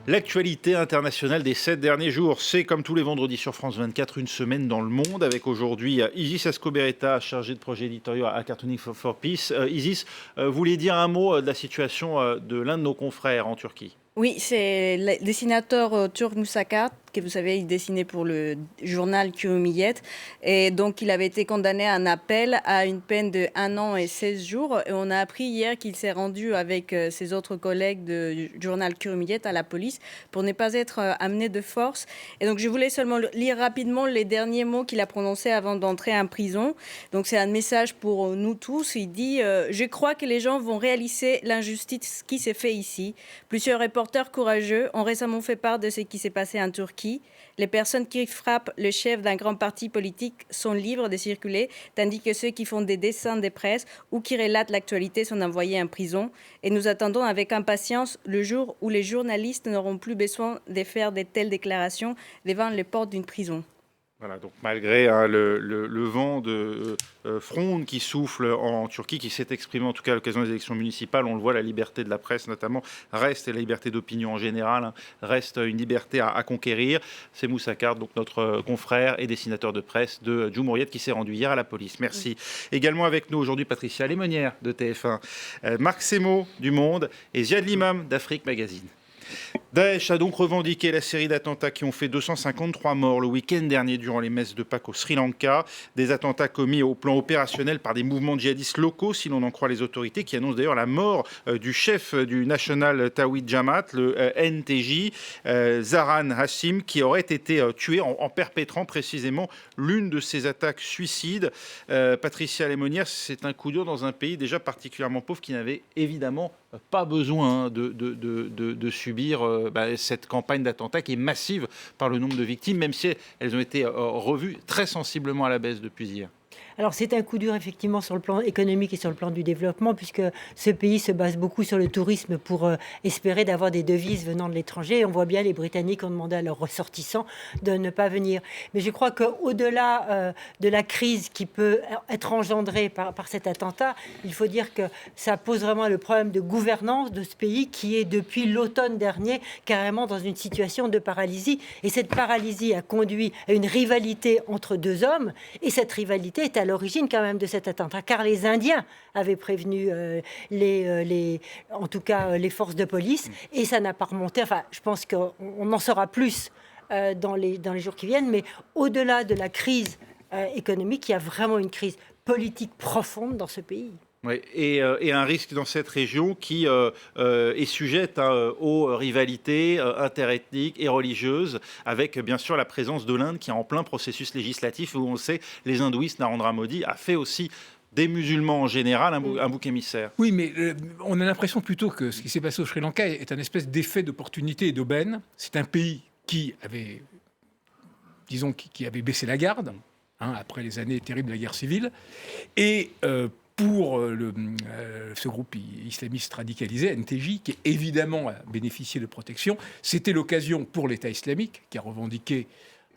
L'actualité internationale des 7 derniers jours, c'est comme tous les vendredis sur France 24, une semaine dans le monde, avec aujourd'hui Isis Ascoberreta, chargée de projet éditorial à Cartooning for Peace. Isis, vous voulez dire un mot de la situation de l'un de nos confrères en Turquie? Oui, c'est le dessinateur turc Moussa Kart, que vous savez, il dessinait pour le journal Cumhuriyet. Et donc, il avait été condamné à un appel à une peine de 1 an et 16 jours. Et on a appris hier qu'il s'est rendu avec ses autres collègues du journal Cumhuriyet à la police pour ne pas être amené de force. Et donc, je voulais seulement lire rapidement les derniers mots qu'il a prononcés avant d'entrer en prison. Donc, c'est un message pour nous tous. Il dit Je crois que les gens vont réaliser l'injustice qui s'est faite ici. Plusieurs reporters courageux ont récemment fait part de ce qui s'est passé en Turquie. Les personnes qui frappent le chef d'un grand parti politique sont libres de circuler, tandis que ceux qui font des dessins de presse ou qui relatent l'actualité sont envoyés en prison. Et nous attendons avec impatience le jour où les journalistes n'auront plus besoin de faire de telles déclarations devant les portes d'une prison. Voilà, donc malgré le vent de fronde qui souffle en Turquie, qui s'est exprimé en tout cas à l'occasion des élections municipales, on le voit, la liberté de la presse notamment reste, et la liberté d'opinion en général, reste une liberté à conquérir. C'est Moussa Kart, donc notre confrère et dessinateur de presse de Cumhuriyet, qui s'est rendu hier à la police. Merci. Également avec nous aujourd'hui Patricia Lémonière de TF1, Marc Semo du Monde et Ziad Limam d'Afrique Magazine. Daesh a donc revendiqué la série d'attentats qui ont fait 253 morts le week-end dernier durant les messes de Pâques au Sri Lanka. Des attentats commis au plan opérationnel par des mouvements djihadistes locaux, si l'on en croit les autorités, qui annoncent d'ailleurs la mort du chef du National Tawhid Jamaat, le NTJ, Zaran Hashim, qui aurait été tué en perpétrant précisément l'une de ces attaques suicides. Patricia Lémonière, c'est un coup dur dans un pays déjà particulièrement pauvre qui n'avait évidemment pas besoin de subir cette campagne d'attentats qui est massive par le nombre de victimes, même si elles ont été revues très sensiblement à la baisse depuis hier. Alors c'est un coup dur effectivement sur le plan économique et sur le plan du développement, puisque ce pays se base beaucoup sur le tourisme pour espérer d'avoir des devises venant de l'étranger. Et on voit bien les Britanniques ont demandé à leurs ressortissants de ne pas venir. Mais je crois qu'au-delà de la crise qui peut être engendrée par cet attentat, il faut dire que ça pose vraiment le problème de gouvernance de ce pays qui est depuis l'automne dernier carrément dans une situation de paralysie. Et cette paralysie a conduit à une rivalité entre deux hommes. Et cette rivalité est à l'origine quand même de cet attentat, car les Indiens avaient prévenu en tout cas les forces de police, et ça n'a pas remonté. Enfin, je pense qu'on en saura plus dans les jours qui viennent, mais au-delà de la crise économique, il y a vraiment une crise politique profonde dans ce pays. Oui, et un risque dans cette région qui est sujette aux rivalités interethniques et religieuses, avec bien sûr la présence de l'Inde qui est en plein processus législatif, où on sait les hindouistes, Narendra Modi a fait aussi des musulmans en général un bouc émissaire. Oui, mais on a l'impression plutôt que ce qui s'est passé au Sri Lanka est un espèce d'effet d'opportunité et d'aubaine. C'est un pays qui avait, qui avait baissé la garde après les années terribles de la guerre civile, et pour ce groupe islamiste radicalisé, NTJ, qui évidemment a bénéficié de protection, c'était l'occasion pour l'État islamique, qui a revendiqué,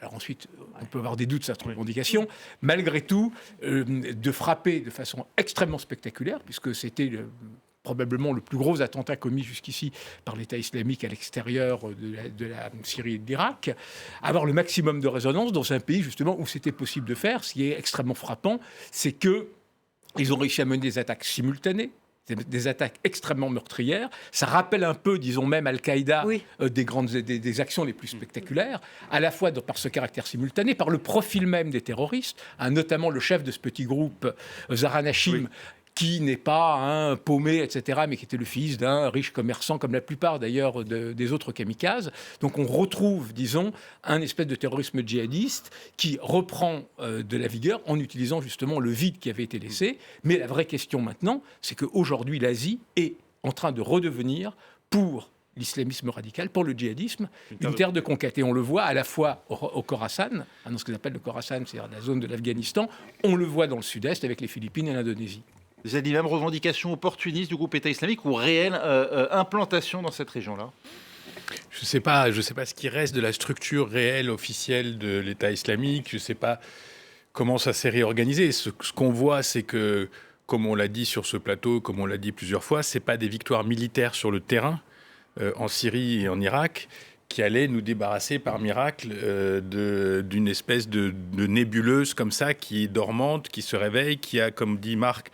alors ensuite on peut avoir des doutes sur cette revendication, malgré tout, de frapper de façon extrêmement spectaculaire, puisque c'était probablement le plus gros attentat commis jusqu'ici par l'État islamique à l'extérieur de la Syrie et de l'Irak, avoir le maximum de résonance dans un pays justement où c'était possible de faire. Ce qui est extrêmement frappant, c'est que ils ont réussi à mener des attaques simultanées, des attaques extrêmement meurtrières. Ça rappelle un peu, disons même Al-Qaïda, oui, des actions les plus spectaculaires, à la fois par ce caractère simultané, par le profil même des terroristes, notamment le chef de ce petit groupe, Zaran Hashim, oui, qui n'est pas un paumé, etc., mais qui était le fils d'un riche commerçant, comme la plupart d'ailleurs des autres kamikazes. Donc on retrouve, disons, un espèce de terrorisme djihadiste qui reprend de la vigueur en utilisant justement le vide qui avait été laissé. Mais la vraie question maintenant, c'est qu'aujourd'hui, l'Asie est en train de redevenir, pour l'islamisme radical, pour le djihadisme, une terre de conquête. Et on le voit à la fois au Khorasan, dans ce qu'ils appellent le Khorasan, c'est-à-dire la zone de l'Afghanistan, on le voit dans le sud-est avec les Philippines et l'Indonésie. Vous avez dit même revendication opportuniste du groupe État islamique ou réelle implantation dans cette région-là? Je sais pas ce qui reste de la structure réelle, officielle de l'État islamique. Je ne sais pas comment ça s'est réorganisé. Ce qu'on voit, c'est que, comme on l'a dit sur ce plateau, comme on l'a dit plusieurs fois, ce n'est pas des victoires militaires sur le terrain. en Syrie et en Irak, qui allait nous débarrasser par miracle d'une espèce de nébuleuse comme ça, qui est dormante, qui se réveille, qui a, comme dit Marc,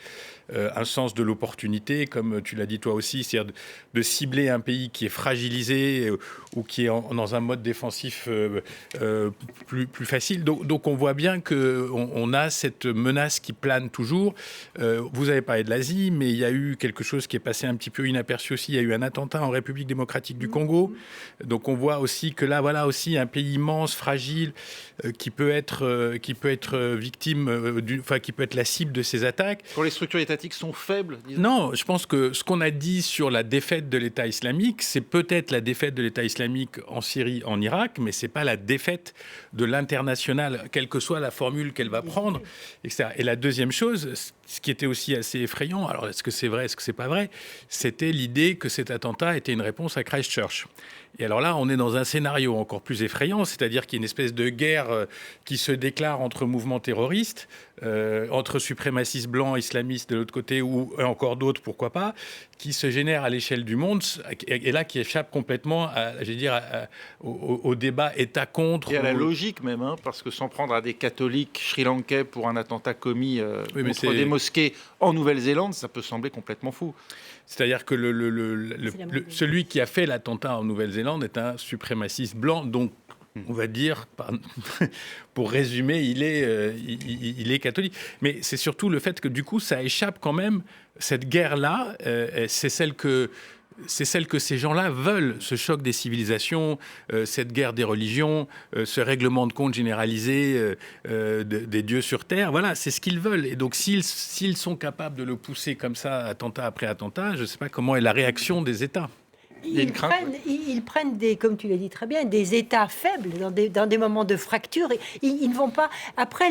un sens de l'opportunité, comme tu l'as dit toi aussi, c'est-à-dire de cibler un pays qui est fragilisé ou qui est dans un mode défensif plus facile. Donc on voit bien qu'on a cette menace qui plane toujours. Vous avez parlé de l'Asie, mais il y a eu quelque chose qui est passé un petit peu inaperçu aussi. Il y a eu un attentat en République démocratique du Congo. Donc on voit aussi que là, voilà aussi un pays immense, fragile, qui peut être victime, qui peut être la cible de ces attaques. Quand les structures étatiques sont faibles, disons. Non, je pense que ce qu'on a dit sur la défaite de l'État islamique, c'est peut-être la défaite de l'État islamique en Syrie, en Irak, mais c'est pas la défaite de l'international, quelle que soit la formule qu'elle va prendre, etc. Et la deuxième chose, ce qui était aussi assez effrayant, alors est-ce que c'est vrai, est-ce que c'est pas vrai, c'était l'idée que cet attentat était une réponse à Christchurch. Et alors là, on est dans un scénario encore plus effrayant, c'est-à-dire qu'il y a une espèce de guerre qui se déclare entre mouvements terroristes, entre suprémacistes blancs, islamistes de l'autre côté, ou encore d'autres, pourquoi pas, qui se génère à l'échelle du monde, et là qui échappe complètement au débat État contre. Et à la logique même, parce que s'en prendre à des catholiques sri-lankais pour un attentat commis contre des mosquées en Nouvelle-Zélande, ça peut sembler complètement fou. C'est-à-dire que celui qui a fait l'attentat en Nouvelle-Zélande est un suprémaciste blanc, donc on va dire, pour résumer, il est catholique. Mais c'est surtout le fait que du coup, ça échappe quand même, cette guerre-là, c'est celle que ces gens-là veulent, ce choc des civilisations, cette guerre des religions, ce règlement de compte généralisé des dieux sur Terre. Voilà, c'est ce qu'ils veulent. Et donc, s'ils sont capables de le pousser comme ça, attentat après attentat, je ne sais pas comment est la réaction des États. Ils prennent comme tu l'as dit très bien, des états faibles dans des moments de fracture. Ils ne vont pas après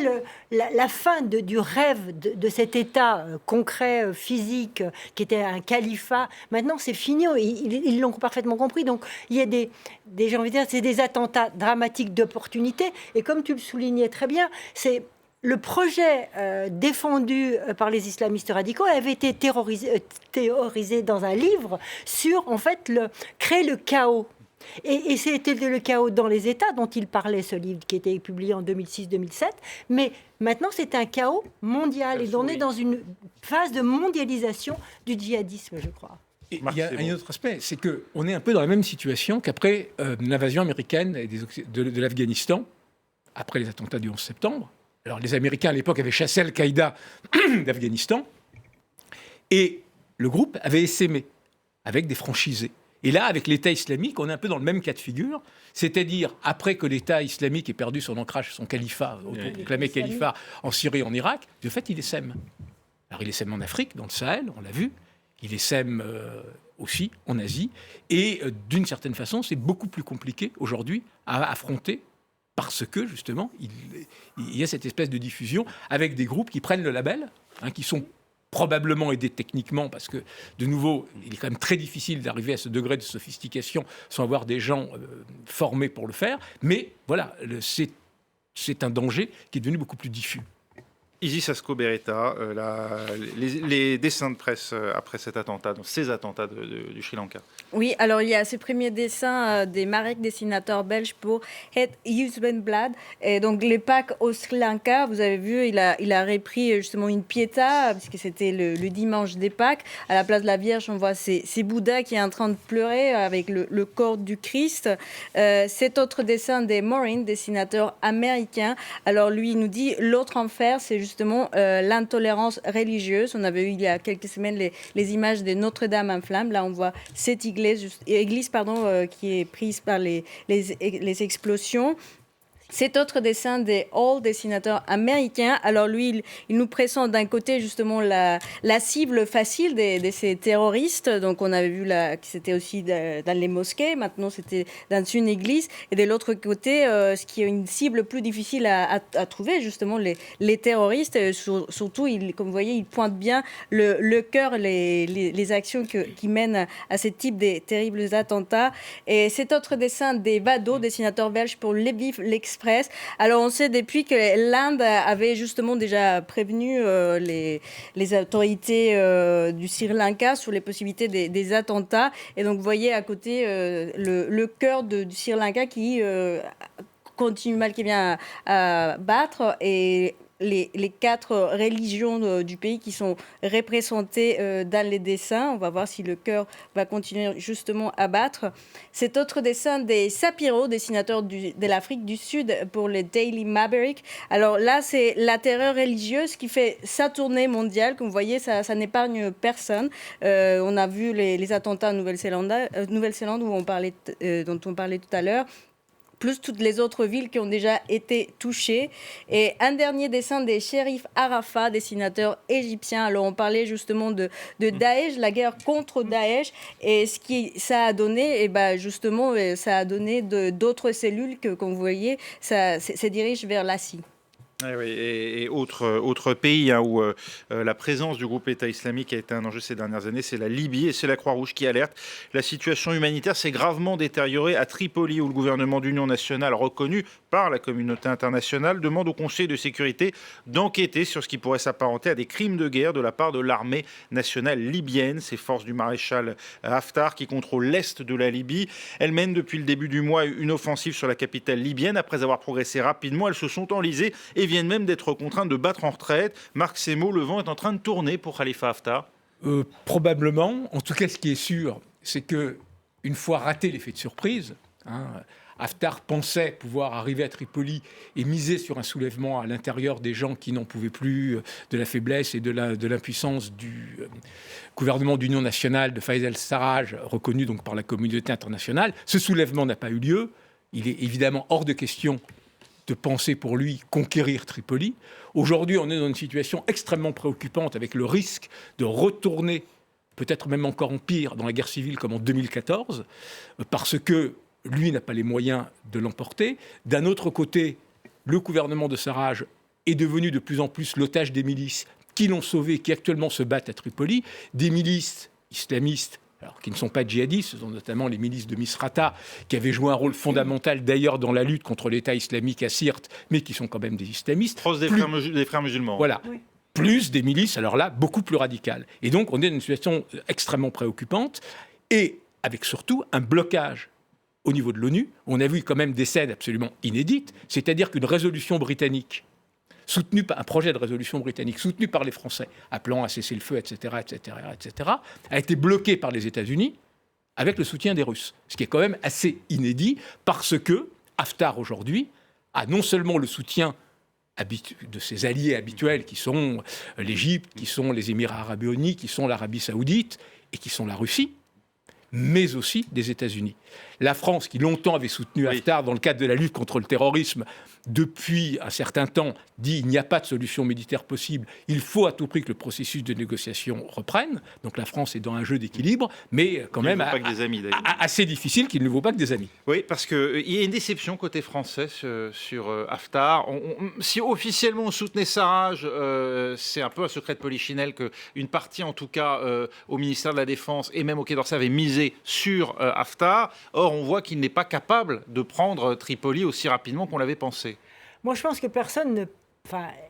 la fin du rêve de cet état concret, physique, qui était un califat. Maintenant, c'est fini. Ils l'ont parfaitement compris. Donc, il y a j'ai envie de dire, c'est des attentats dramatiques d'opportunité. Et comme tu le soulignais très bien, c'est le projet défendu par les islamistes radicaux avait été théorisé dans un livre sur, en fait, créer le chaos. Et c'était le chaos dans les États dont il parlait, ce livre qui était publié en 2006-2007. Mais maintenant, c'est un chaos mondial. Et on est dans une phase de mondialisation du djihadisme, je crois. Il y a un autre aspect, c'est qu'on est un peu dans la même situation qu'après l'invasion américaine de l'Afghanistan, après les attentats du 11 septembre. Alors, les Américains, à l'époque, avaient chassé Al-Qaïda d'Afghanistan. Et le groupe avait essaimé avec des franchisés. Et là, avec l'État islamique, on est un peu dans le même cas de figure. C'est-à-dire, après que l'État islamique ait perdu son ancrage, son califat, autoproclamé califat en Syrie, en Irak, de fait, il essaime. Alors, il essaime en Afrique, dans le Sahel, on l'a vu. Il essaime aussi en Asie. Et d'une certaine façon, c'est beaucoup plus compliqué aujourd'hui à affronter, parce que, justement, il y a cette espèce de diffusion avec des groupes qui prennent le label, qui sont probablement aidés techniquement, parce que, de nouveau, il est quand même très difficile d'arriver à ce degré de sophistication sans avoir des gens formés pour le faire. Mais voilà, c'est un danger qui est devenu beaucoup plus diffus. Isis Ascoberetta, les dessins de presse après cet attentat, donc ces attentats du Sri Lanka. Oui, alors il y a ces premiers dessins des Marek, dessinateurs belges pour Het Nieuwsblad. Et donc les Pâques au Sri Lanka, vous avez vu, il a repris justement une piéta, puisque c'était le dimanche des Pâques. À la place de la Vierge, on voit ces Bouddhas qui est en train de pleurer avec le corps du Christ. Cet autre dessin des Morin, dessinateur américain. Alors lui, il nous dit, l'autre enfer, c'est justement l'intolérance religieuse. On avait eu il y a quelques semaines les images de Notre-Dame en flammes. Là, on voit cette église qui est prise par les explosions. Cet autre dessin des Hall, dessinateur américain, alors lui, il nous présente d'un côté justement la cible facile de ces terroristes. Donc on avait vu que c'était aussi dans les mosquées, maintenant c'était dans une église. Et de l'autre côté, ce qui est une cible plus difficile à trouver, justement les terroristes. Surtout, comme vous voyez, il pointe bien le cœur, les actions qui mènent à ce type de terribles attentats. Et cet autre dessin des Vado, dessinateur belge pour Lviv, l'Express, Express. Alors on sait depuis que l'Inde avait justement déjà prévenu les autorités du Sri Lanka sur les possibilités des attentats. Et donc vous voyez à côté le cœur du Sri Lanka qui continue mal qui bien à battre, et les 4 religions du pays qui sont représentées dans les dessins. On va voir si le cœur va continuer justement à battre. Cet autre dessin des Sapiro, dessinateur de l'Afrique du Sud pour le Daily Maverick. Alors là, c'est la terreur religieuse qui fait sa tournée mondiale. Comme vous voyez, ça n'épargne personne. On a vu les attentats en Nouvelle-Zélande dont on parlait tout à l'heure, plus toutes les autres villes qui ont déjà été touchées. Et un dernier dessin des Chérif Arafat, dessinateur égyptien. Alors on parlait justement de Daesh, la guerre contre Daesh, et ce qui ça a donné, justement, ça a donné d'autres cellules que, comme vous voyez, ça dirige vers l'Asie. Oui, et autre pays où la présence du groupe État islamique a été un enjeu ces dernières années, c'est la Libye, et c'est la Croix-Rouge qui alerte. La situation humanitaire s'est gravement détériorée à Tripoli, où le gouvernement d'union nationale, reconnu par la communauté internationale, demande au Conseil de sécurité d'enquêter sur ce qui pourrait s'apparenter à des crimes de guerre de la part de l'armée nationale libyenne. Ces forces du maréchal Haftar qui contrôlent l'est de la Libye. Elles mènent depuis le début du mois une offensive sur la capitale libyenne. Après avoir progressé rapidement, elles se sont enlisées et viennent même d'être contraintes de battre en retraite. Marc Semo, le vent est en train de tourner pour Khalifa Haftar. Probablement. En tout cas, ce qui est sûr, c'est que une fois raté l'effet de surprise, Haftar pensait pouvoir arriver à Tripoli et miser sur un soulèvement à l'intérieur des gens qui n'en pouvaient plus de la faiblesse et de l'impuissance du gouvernement d'union nationale de Fayez al-Sarraj, reconnu donc par la communauté internationale. Ce soulèvement n'a pas eu lieu. Il est évidemment hors de question de penser pour lui conquérir Tripoli. Aujourd'hui, on est dans une situation extrêmement préoccupante avec le risque de retourner, peut-être même encore en pire, dans la guerre civile comme en 2014, parce que lui n'a pas les moyens de l'emporter. D'un autre côté, le gouvernement de Sarraj est devenu de plus en plus l'otage des milices qui l'ont sauvé, qui actuellement se battent à Tripoli, des milices islamistes, alors qui ne sont pas djihadistes, ce sont notamment les milices de Misrata, qui avaient joué un rôle fondamental d'ailleurs dans la lutte contre l'État islamique à Sirte, mais qui sont quand même des islamistes. Proches des frères musulmans. Voilà. Oui. Plus des milices, alors là, beaucoup plus radicales. Et donc, on est dans une situation extrêmement préoccupante, et avec surtout un blocage au niveau de l'ONU. On a vu quand même des scènes absolument inédites, c'est-à-dire qu'une résolution britannique, un projet de résolution britannique soutenu par les Français, appelant à cesser le feu, etc., a été bloqué par les États-Unis avec le soutien des Russes. Ce qui est quand même assez inédit, parce que Haftar, aujourd'hui, a non seulement le soutien de ses alliés habituels, qui sont l'Égypte, qui sont les Émirats arabes unis, qui sont l'Arabie saoudite et qui sont la Russie, mais aussi des États-Unis. La France, qui longtemps avait soutenu Haftar dans le cadre de la lutte contre le terrorisme, depuis un certain temps, dit il n'y a pas de solution militaire possible, il faut à tout prix que le processus de négociation reprenne. Donc la France est dans un jeu d'équilibre, mais quand même assez difficile, qu'il ne vaut pas que des amis. Oui, parce qu'il y a une déception côté français sur Haftar. Si officiellement on soutenait Sarraj, c'est un peu un secret de polichinelle qu'une partie, en tout cas, au ministère de la Défense et même au Quai d'Orsay avait misé sur Haftar. Or, on voit qu'il n'est pas capable de prendre Tripoli aussi rapidement qu'on l'avait pensé. Moi, je pense que personne ne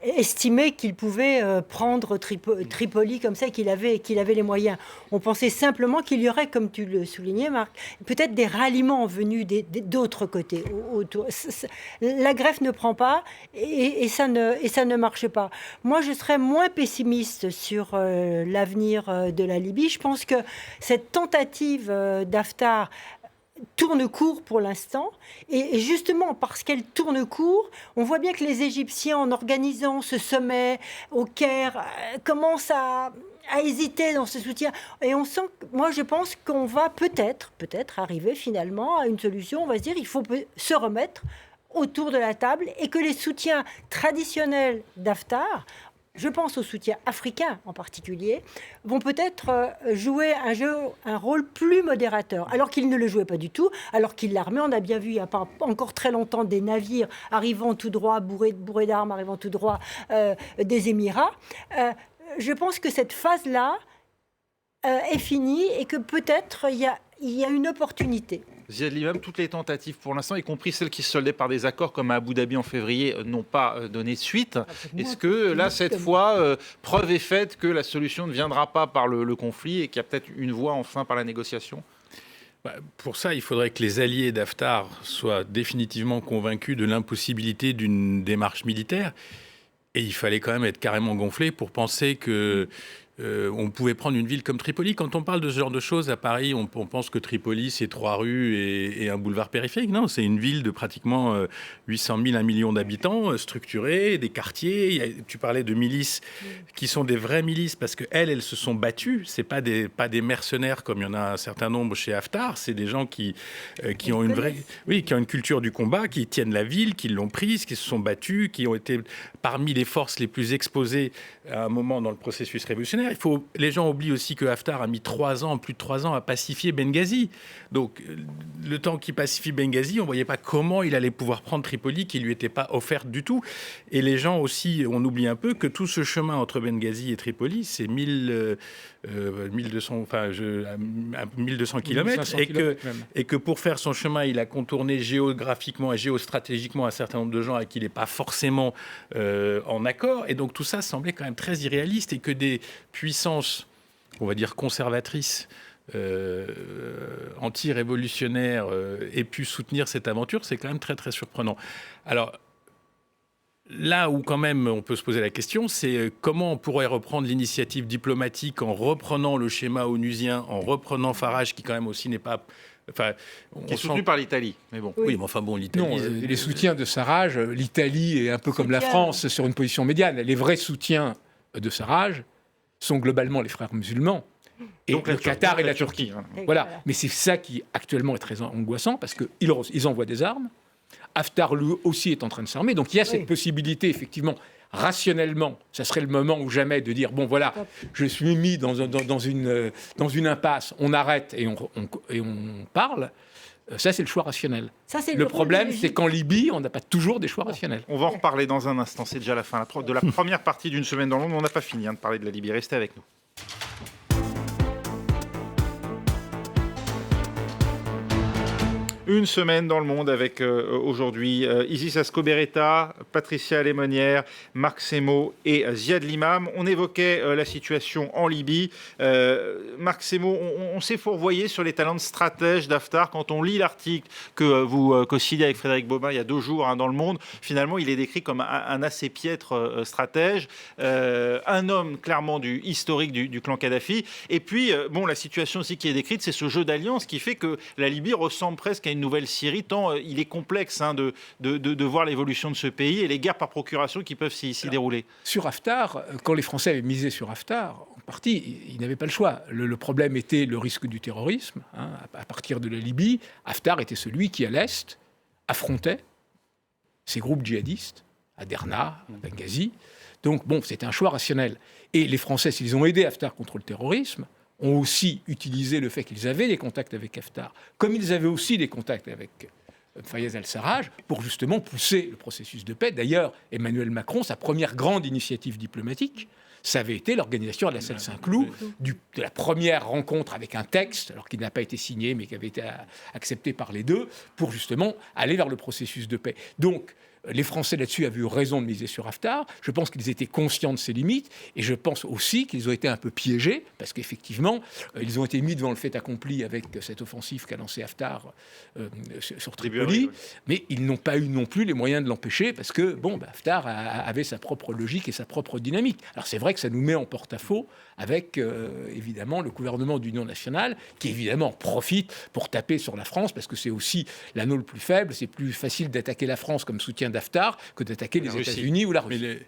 estimait qu'il pouvait prendre Tripoli comme ça, qu'il avait les moyens. On pensait simplement qu'il y aurait, comme tu le soulignais, Marc, peut-être des ralliements venus d'autres côtés. La greffe ne prend pas et ça ne marche pas. Moi, je serais moins pessimiste sur l'avenir de la Libye. Je pense que cette tentative d'Haftar tourne court pour l'instant, et justement parce qu'elle tourne court, on voit bien que les Égyptiens, en organisant ce sommet au Caire, commencent à hésiter dans ce soutien, et on sent, moi je pense qu'on va peut-être arriver finalement à une solution. On va se dire il faut se remettre autour de la table, et que les soutiens traditionnels d'Haftar, je pense aux soutiens africains en particulier, vont peut-être jouer un rôle plus modérateur, alors qu'ils ne le jouaient pas du tout, alors qu'ils l'armaient. On a bien vu il n'y a pas encore très longtemps des navires arrivant tout droit, bourrés d'armes, arrivant tout droit des Émirats. Je pense que cette phase-là est finie, et que peut-être il il y a une opportunité. Ziad Limam, toutes les tentatives pour l'instant, y compris celles qui se soldaient par des accords comme à Abu Dhabi en février, n'ont pas donné suite. Est-ce que là, cette fois, preuve est faite que la solution ne viendra pas par le conflit et qu'il y a peut-être une voie enfin par la négociation ? Pour ça, il faudrait que les alliés d'Haftar soient définitivement convaincus de l'impossibilité d'une démarche militaire. Et il fallait quand même être carrément gonflé pour penser que on pouvait prendre une ville comme Tripoli. Quand on parle de ce genre de choses à Paris, on pense que Tripoli, c'est 3 rues et un boulevard périphérique. Non, c'est une ville de pratiquement 800 000, 1 million d'habitants, structurée, des quartiers. Tu parlais de milices qui sont des vraies milices parce qu'elles se sont battues. Ce pas des mercenaires comme il y en a un certain nombre chez Haftar. C'est des gens qui ont qui ont une culture du combat, qui tiennent la ville, qui l'ont prise, qui se sont battus, qui ont été parmi les forces les plus exposées à un moment dans le processus révolutionnaire. Les gens oublient aussi que Haftar a mis plus de 3 ans à pacifier Benghazi. Donc, le temps qu'il pacifie Benghazi, on ne voyait pas comment il allait pouvoir prendre Tripoli, qui ne lui était pas offerte du tout. Et les gens aussi, on oublie un peu que tout ce chemin entre Benghazi et Tripoli, c'est 1200 kilomètres. Et que pour faire son chemin, il a contourné géographiquement et géostratégiquement un certain nombre de gens avec qui il n'est pas forcément en accord. Et donc, tout ça semblait quand même très irréaliste et que des puissances, on va dire conservatrices, anti-révolutionnaires, aient pu soutenir cette aventure, c'est quand même très très surprenant. Alors là où quand même on peut se poser la question, c'est comment on pourrait reprendre l'initiative diplomatique en reprenant le schéma onusien, en reprenant Farage, qui quand même aussi n'est pas... qui est soutenu par l'Italie, mais bon. Oui, mais enfin bon, l'Italie... Non, les soutiens de Sarraj, l'Italie est un peu comme la France sur une position médiane. Les vrais soutiens de Sarraj sont globalement les frères musulmans. Et donc le Qatar et la Turquie. Voilà. Mais c'est ça qui actuellement est très angoissant parce qu'ils envoient des armes. Haftar, lui aussi, est en train de s'armer. Donc il y a cette possibilité, effectivement, rationnellement, ça serait le moment ou jamais de dire, bon voilà, je suis mis dans une impasse, on arrête et on parle. Ça, c'est le choix rationnel. Le problème, c'est qu'en Libye, on n'a pas toujours des choix rationnels. On va en reparler dans un instant. C'est déjà la fin de la première partie d'une semaine dans le monde. On n'a pas fini de parler de la Libye. Restez avec nous. Une semaine dans le monde avec aujourd'hui Isis Ascoberetta, Patricia Lémonière, Marc Semo et Ziad Limam. On évoquait la situation en Libye. Marc Semo, on s'est fourvoyé sur les talents de stratège d'Haftar. Quand on lit l'article que vous co-signez avec Frédéric Bobin il y a 2 jours dans Le Monde, finalement, il est décrit comme un assez piètre stratège, un homme clairement historique du clan Kadhafi. Et puis, la situation aussi qui est décrite, c'est ce jeu d'alliance qui fait que la Libye ressemble presque à une nouvelle Syrie, tant il est complexe de voir l'évolution de ce pays et les guerres par procuration qui peuvent s'y dérouler. Sur Haftar, quand les Français avaient misé sur Haftar, en partie, ils n'avaient pas le choix. Le problème était le risque du terrorisme. À partir de la Libye, Haftar était celui qui, à l'Est, affrontait ces groupes djihadistes, à Derna, à Benghazi. Donc, c'était un choix rationnel. Et les Français, s'ils ont aidé Haftar contre le terrorisme, ont aussi utilisé le fait qu'ils avaient des contacts avec Haftar, comme ils avaient aussi des contacts avec Fayez al-Sarraj, pour justement pousser le processus de paix. D'ailleurs, Emmanuel Macron, sa première grande initiative diplomatique, ça avait été l'organisation à la Salle Saint-Cloud de la première rencontre avec un texte, alors qu'il n'a pas été signé, mais qui avait été accepté par les deux, pour justement aller vers le processus de paix. Donc, les Français là-dessus avaient eu raison de miser sur Haftar. Je pense qu'ils étaient conscients de ses limites et je pense aussi qu'ils ont été un peu piégés parce qu'effectivement, ils ont été mis devant le fait accompli avec cette offensive qu'a lancée Haftar sur Tripoli, mais ils n'ont pas eu non plus les moyens de l'empêcher parce que Haftar avait sa propre logique et sa propre dynamique. Alors c'est vrai que ça nous met en porte-à-faux avec évidemment le gouvernement d'union nationale qui évidemment profite pour taper sur la France parce que c'est aussi l'anneau le plus faible. C'est plus facile d'attaquer la France comme soutien d'Haftar que d'attaquer les États-Unis ou la Russie.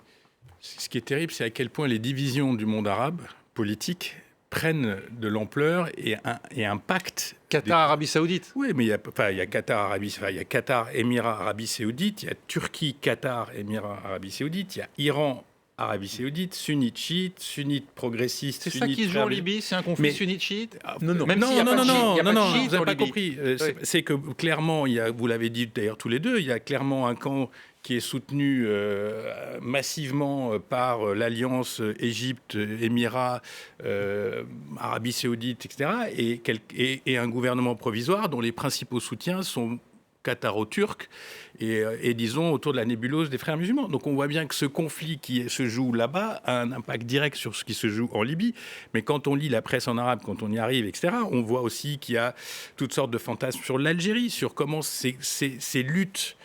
Ce qui est terrible, c'est à quel point les divisions du monde arabe politique prennent de l'ampleur et impactent. Qatar, Arabie Saoudite. Oui, mais il y a Qatar, il y a Qatar, Émirats, Arabie Saoudite, il y a Turquie, Qatar, Émirats, Arabie Saoudite, il y a Iran, Arabie Saoudite, sunnite, chiite, sunnite progressiste. C'est ça qui se joue en Libye, c'est un conflit sunnite-chiite. Non, vous n'avez pas compris. C'est que clairement, vous l'avez dit d'ailleurs tous les deux, il y a clairement un camp qui est soutenu massivement par l'Alliance Égypte, Émirats, Arabie Saoudite, etc., et un gouvernement provisoire dont les principaux soutiens sont qataro-turcs et disons autour de la nébuleuse des frères musulmans. Donc on voit bien que ce conflit qui se joue là-bas a un impact direct sur ce qui se joue en Libye. Mais quand on lit la presse en arabe, quand on y arrive, etc., on voit aussi qu'il y a toutes sortes de fantasmes sur l'Algérie, sur comment ces luttes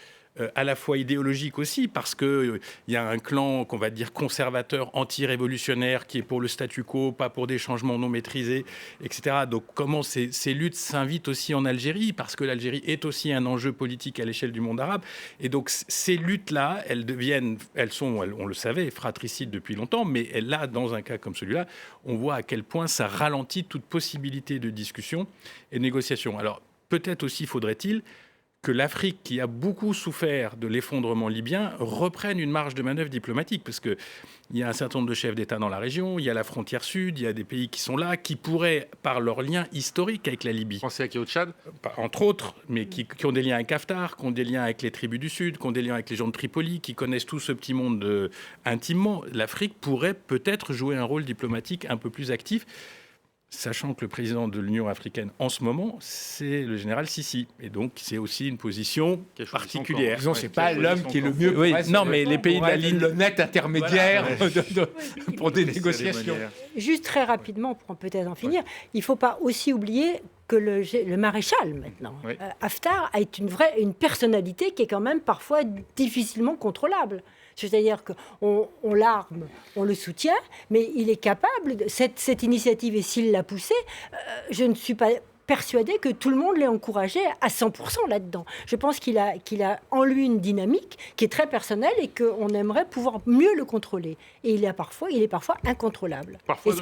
à la fois idéologique aussi, parce qu'il y a un clan qu'on va dire conservateur, anti-révolutionnaire, qui est pour le statu quo, pas pour des changements non maîtrisés, etc. Donc comment ces luttes s'invitent aussi en Algérie, parce que l'Algérie est aussi un enjeu politique à l'échelle du monde arabe. Et donc ces luttes-là, elles sont, on le savait, fratricides depuis longtemps, mais là, dans un cas comme celui-là, on voit à quel point ça ralentit toute possibilité de discussion et de négociation. Alors peut-être aussi faudrait-il que l'Afrique, qui a beaucoup souffert de l'effondrement libyen, reprenne une marge de manœuvre diplomatique, parce qu'il y a un certain nombre de chefs d'État dans la région, il y a la frontière sud, il y a des pays qui sont là, qui pourraient, par leur lien historique avec la Libye, Pensez à qui au Tchad ? entre autres, mais qui ont des liens avec Haftar, qui ont des liens avec les tribus du Sud, qui ont des liens avec les gens de Tripoli, qui connaissent tout ce petit monde intimement, l'Afrique pourrait peut-être jouer un rôle diplomatique un peu plus actif, sachant que le président de l'Union africaine en ce moment, c'est le général Sissi. Et donc, c'est aussi une position particulière. Disons, c'est pas l'homme qui est le mieux. Oui, non, mais les pays de la ligne, le net intermédiaire pour des C'est négociations. des manières. Juste très rapidement, pour peut-être en finir, il ne faut pas aussi oublier que le maréchal, maintenant, Oui. Haftar, a une personnalité qui est quand même parfois difficilement contrôlable. C'est-à-dire qu'on l'arme, on le soutient, mais il est capable, cette initiative, et s'il l'a poussée, je ne suis pas persuadée que tout le monde l'ait encouragé à 100% là-dedans. Je pense qu'il a en lui une dynamique qui est très personnelle et qu'on aimerait pouvoir mieux le contrôler. Et il est parfois incontrôlable. Parfois,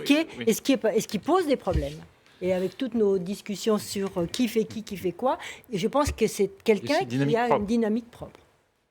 Et ce qui pose des problèmes. Et avec toutes nos discussions sur qui fait quoi, je pense que c'est quelqu'un qui a une dynamique propre.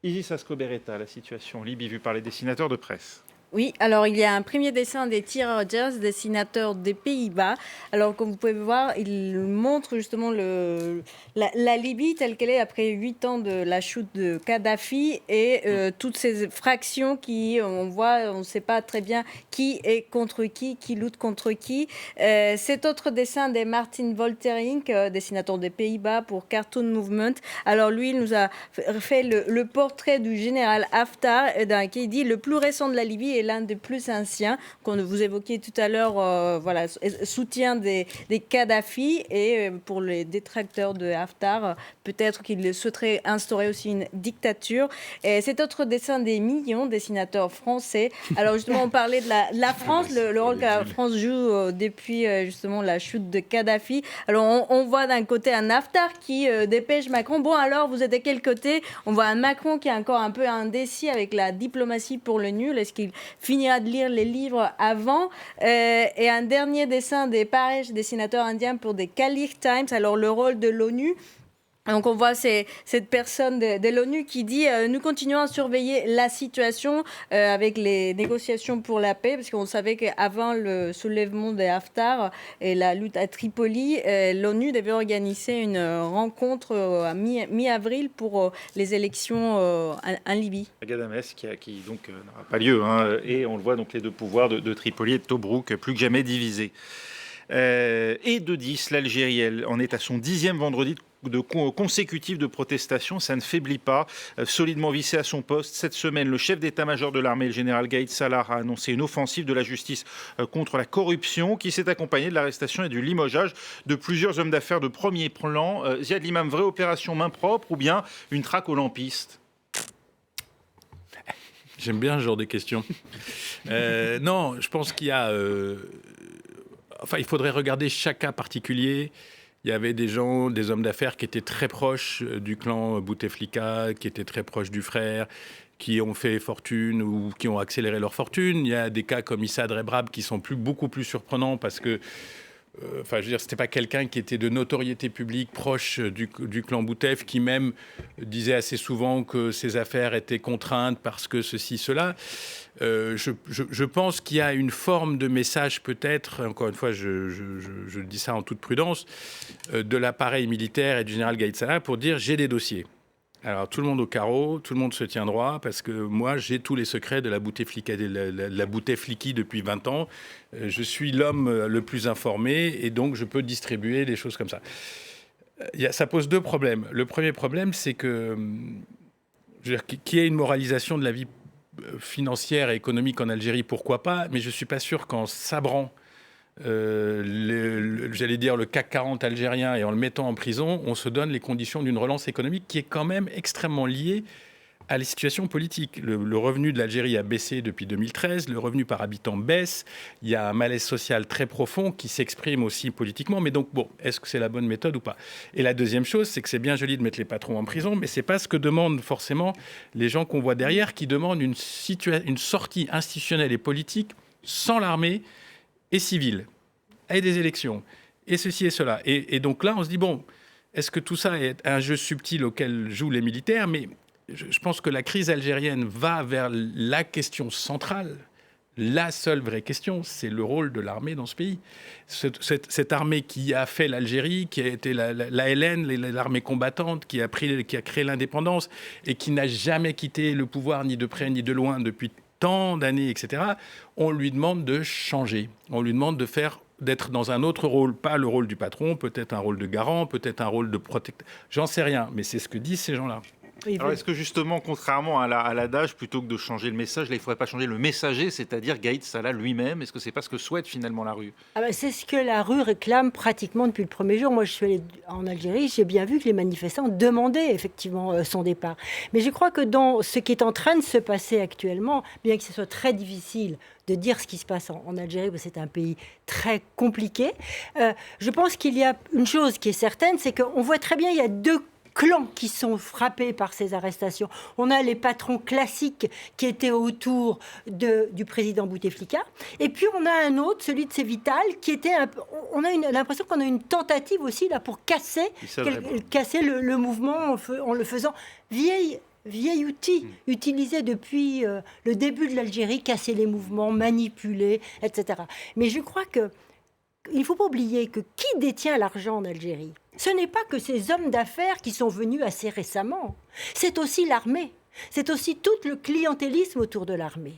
Isis Ascoberetta, la situation en Libye vue par les dessinateurs de presse. Oui, alors il y a un premier dessin des T. Rogers, dessinateur des Pays-Bas. Alors comme vous pouvez voir, il montre justement la Libye telle qu'elle est après 8 ans de la chute de Kadhafi et toutes ces fractions qui, on voit, on ne sait pas très bien qui est contre qui lutte contre qui. Cet autre dessin des Martin Volterink, dessinateur des Pays-Bas pour Cartoon Movement. Alors lui, il nous a fait le portrait du général Haftar qui dit « Le plus récent de la Libye est l'un des plus anciens, qu'on vous évoquiez tout à l'heure, soutien des Kadhafi, et pour les détracteurs de Haftar, peut-être qu'il souhaiterait instaurer aussi une dictature. Et cet autre dessin des Millions, dessinateurs français. Alors justement, on parlait de la France, le rôle que la France joue depuis justement la chute de Kadhafi. Alors on voit d'un côté un Haftar qui dépêche Macron. Bon alors, vous êtes de quel côté ? On voit un Macron qui est encore un peu indécis avec la diplomatie pour le nul. Est-ce qu'il finira de lire les livres avant. Et un dernier dessin des Paresh, dessinateurs indiens pour des Kalir Times. Alors le rôle de l'ONU. Donc on voit cette personne de l'ONU qui dit nous continuons à surveiller la situation avec les négociations pour la paix, parce qu'on savait qu'avant le soulèvement de Haftar et la lutte à Tripoli, l'ONU devait organiser une rencontre à mi-avril pour les élections en Libye. Agadamès qui donc n'aura pas lieu, hein, et on le voit donc les deux pouvoirs de Tripoli et de Tobrouk plus que jamais divisés. Et de 10, l'Algérie, elle en est à son 10e vendredi consécutif de protestation, ça ne faiblit pas. Solidement vissé à son poste, cette semaine, le chef d'état-major de l'armée, le général Gaïd Salah, a annoncé une offensive de la justice contre la corruption qui s'est accompagnée de l'arrestation et du limogeage de plusieurs hommes d'affaires de premier plan. Ziad Limam, vraie opération main propre ou bien une traque aux lampistes ? J'aime bien ce genre de questions. Non, je pense qu'il y a... il faudrait regarder chaque cas particulier. Il y avait des gens, des hommes d'affaires qui étaient très proches du clan Bouteflika, qui étaient très proches du frère, qui ont fait fortune ou qui ont accéléré leur fortune. Il y a des cas comme Issa Drebrab qui sont beaucoup plus surprenants parce que c'était pas quelqu'un qui était de notoriété publique proche du clan Boutef, qui même disait assez souvent que ses affaires étaient contraintes parce que ceci, cela. Je pense qu'il y a une forme de message peut-être, encore une fois, je dis ça en toute prudence, de l'appareil militaire et du général Gaïd Salah pour dire j'ai des dossiers. Alors, tout le monde au carreau, tout le monde se tient droit, parce que moi, j'ai tous les secrets de la Boutefliki depuis 20 ans. Je suis l'homme le plus informé, et donc je peux distribuer des choses comme ça. Ça pose deux problèmes. Le premier problème, c'est que, je veux dire, qu'il y ait une moralisation de la vie financière et économique en Algérie, pourquoi pas, mais je ne suis pas sûr qu'en sabrant j'allais dire le CAC 40 algérien et en le mettant en prison, on se donne les conditions d'une relance économique qui est quand même extrêmement liée à la situation politique. Le revenu de l'Algérie a baissé depuis 2013, le revenu par habitant baisse, il y a un malaise social très profond qui s'exprime aussi politiquement, mais donc bon, est-ce que c'est la bonne méthode ou pas? Et la deuxième chose, c'est que c'est bien joli de mettre les patrons en prison, mais c'est pas ce que demandent forcément les gens qu'on voit derrière, qui demandent une sortie institutionnelle et politique sans l'armée et civile, et des élections, et ceci et cela. Et donc là, on se dit, bon, est-ce que tout ça est un jeu subtil auquel jouent les militaires? Mais je pense que la crise algérienne va vers la question centrale. La seule vraie question, c'est le rôle de l'armée dans ce pays. Cette armée qui a fait l'Algérie, qui a été la LN, l'armée combattante, qui a créé l'indépendance, et qui n'a jamais quitté le pouvoir, ni de près ni de loin, depuis tant d'années, etc., on lui demande de changer. On lui demande d'être dans un autre rôle, pas le rôle du patron, peut-être un rôle de garant, peut-être un rôle de protecteur. J'en sais rien, mais c'est ce que disent ces gens-là. Alors est-ce que justement, contrairement à l'adage, plutôt que de changer le message, là, il ne faudrait pas changer le messager, c'est-à-dire Gaïd Salah lui-même? Est-ce que c'est pas ce que souhaite finalement la rue? C'est ce que la rue réclame pratiquement depuis le premier jour. Moi, je suis allée en Algérie, j'ai bien vu que les manifestants demandaient effectivement son départ. Mais je crois que dans ce qui est en train de se passer actuellement, bien que ce soit très difficile de dire ce qui se passe en Algérie, parce que c'est un pays très compliqué, je pense qu'il y a une chose qui est certaine, c'est qu'on voit très bien, il y a deux clans qui sont frappés par ces arrestations. On a les patrons classiques qui étaient autour du président Bouteflika, et puis on a un autre, celui de Sévital, qui était on a l'impression qu'on a une tentative aussi là pour casser le mouvement en le faisant vieil outil utilisé depuis le début de l'Algérie, casser les mouvements, manipuler, etc. Mais je crois qu'il ne faut pas oublier que qui détient l'argent en Algérie, ce n'est pas que ces hommes d'affaires qui sont venus assez récemment. C'est aussi l'armée. C'est aussi tout le clientélisme autour de l'armée.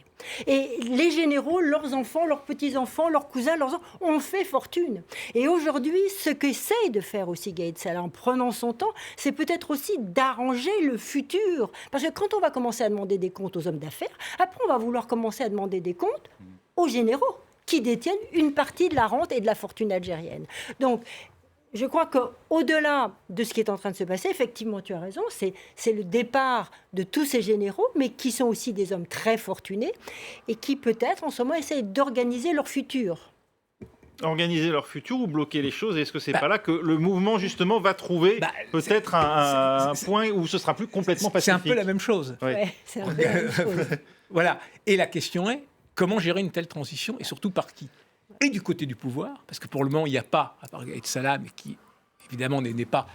Et les généraux, leurs enfants, leurs petits-enfants, leurs cousins, leurs enfants, ont fait fortune. Et aujourd'hui, ce qu'essaye de faire aussi Gaïd Salah en prenant son temps, c'est peut-être aussi d'arranger le futur. Parce que quand on va commencer à demander des comptes aux hommes d'affaires, après on va vouloir commencer à demander des comptes aux généraux qui détiennent une partie de la rente et de la fortune algérienne. Donc, je crois qu'au-delà de ce qui est en train de se passer, effectivement, tu as raison, c'est le départ de tous ces généraux, mais qui sont aussi des hommes très fortunés et qui, peut-être, en ce moment, essayent d'organiser leur futur. Organiser leur futur ou bloquer les choses? Est-ce que c'est pas là que le mouvement, justement, va trouver peut-être un point où ce sera plus complètement pacifique? C'est un peu la même chose. Ouais, c'est un peu la même chose. Voilà. Et la question est, comment gérer une telle transition et surtout par qui? Et du côté du pouvoir, parce que pour le moment, il n'y a pas, à part Gaïd Salah, mais qui, évidemment, n'est pas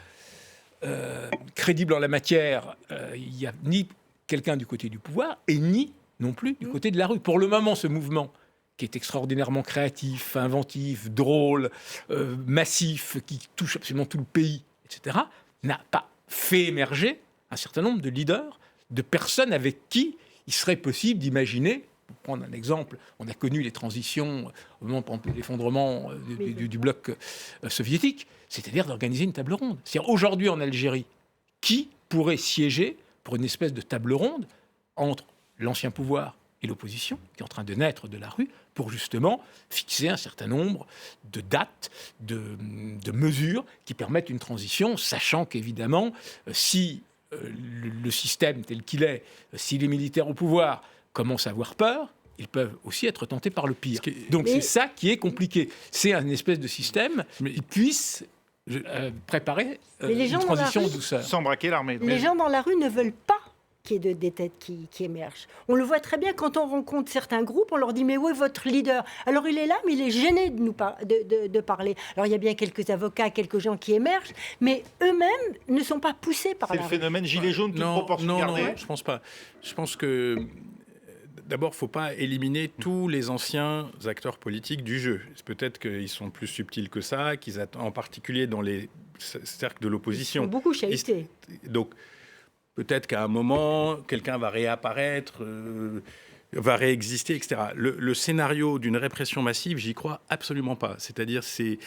crédible en la matière, il n'y a ni quelqu'un du côté du pouvoir, et ni, non plus, du côté de la rue. Pour le moment, ce mouvement, qui est extraordinairement créatif, inventif, drôle, massif, qui touche absolument tout le pays, etc., n'a pas fait émerger un certain nombre de leaders, de personnes avec qui il serait possible d'imaginer. Pour prendre un exemple, on a connu les transitions au moment de l'effondrement du bloc soviétique, c'est-à-dire d'organiser une table ronde. C'est-à-dire aujourd'hui en Algérie, qui pourrait siéger pour une espèce de table ronde entre l'ancien pouvoir et l'opposition, qui est en train de naître de la rue, pour justement fixer un certain nombre de dates, de mesures qui permettent une transition, sachant qu'évidemment, si le système tel qu'il est, si les militaires au pouvoir commencent à avoir peur, ils peuvent aussi être tentés par le pire. Donc c'est ça qui est compliqué. C'est un espèce de système qui puisse préparer une transition en douceur. Sans braquer l'armée. Les gens dans la rue ne veulent pas qu'il y ait des têtes qui émergent. On le voit très bien quand on rencontre certains groupes, on leur dit « mais où est votre leader ?» Alors il est là, mais il est gêné de parler. Alors il y a bien quelques avocats, quelques gens qui émergent, mais eux-mêmes ne sont pas poussés par la rue. C'est le phénomène gilet jaune, toute proportion gardée. Non, je pense pas. Je pense que d'abord, il ne faut pas éliminer tous les anciens acteurs politiques du jeu. Peut-être qu'ils sont plus subtils que ça, en particulier dans les cercles de l'opposition. Ils sont beaucoup chahutés. Donc, Peut-être qu'à un moment, quelqu'un va réapparaître, va réexister, etc. Le scénario d'une répression massive, j'y crois absolument pas. C'est-à-dire, c'est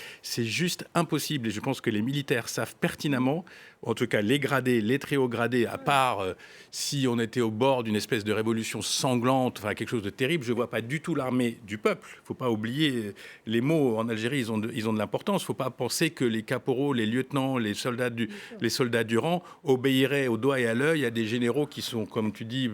juste impossible. Et je pense que les militaires savent pertinemment, en tout cas les gradés, les très hauts gradés, à part si on était au bord d'une espèce de révolution sanglante, enfin quelque chose de terrible, je ne vois pas du tout l'armée du peuple. Il ne faut pas oublier les mots en Algérie, ils ont de l'importance. Il ne faut pas penser que les caporaux, les lieutenants, les soldats du rang obéiraient au doigt et à l'œil à des généraux qui sont, comme tu dis,